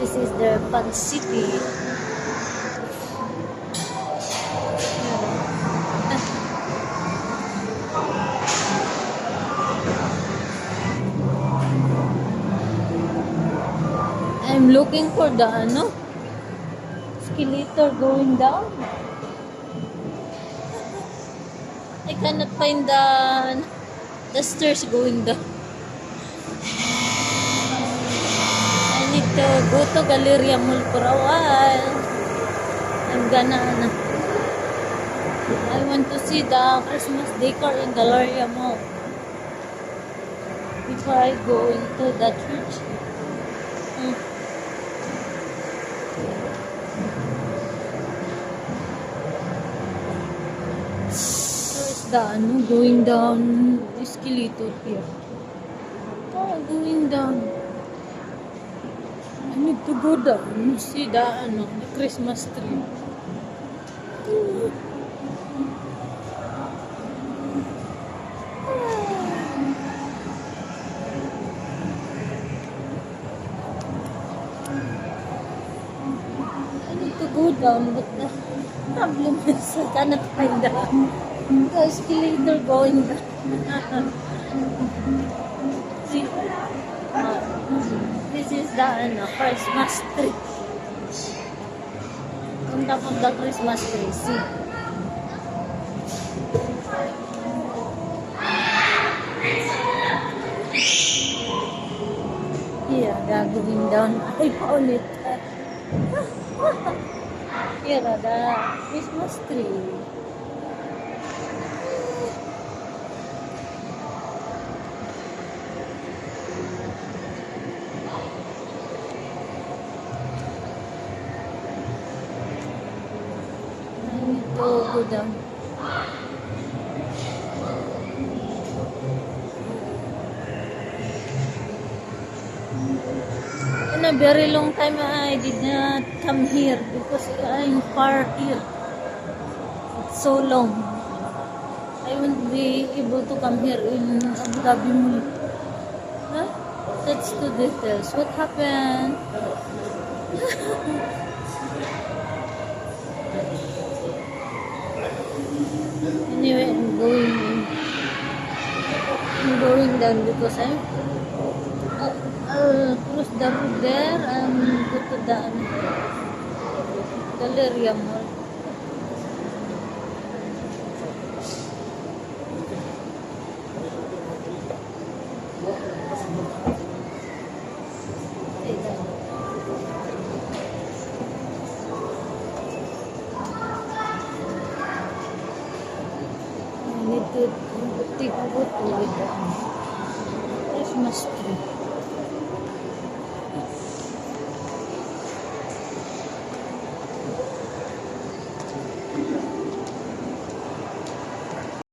This is the Fun City. I'm looking for the escalator going down. I cannot find the stairs going down. I need to go to Galleria Mall for a while. I'm gonna I want to see the Christmas decor in Galleria Mall before I go into the church. Where's the going down escalator here? Oh, going down. I need to go down. See the the Christmas tree. I need to go down, but the problem is I cannot find the escalator going down. See, this is the Christmas tree. On top of the Christmas tree, see. Here, they're going down. I found it. Here are the Christmas tree. I need to go down. In a very long time I did not come here because I'm far here. It's so long. I won't be able to come here in Abu Dhabi Mall. Huh? That's the details. What happened? Anyway, I'm going down because I'll cross the road there and go to the Galleria Mall. I need to take a photo with them.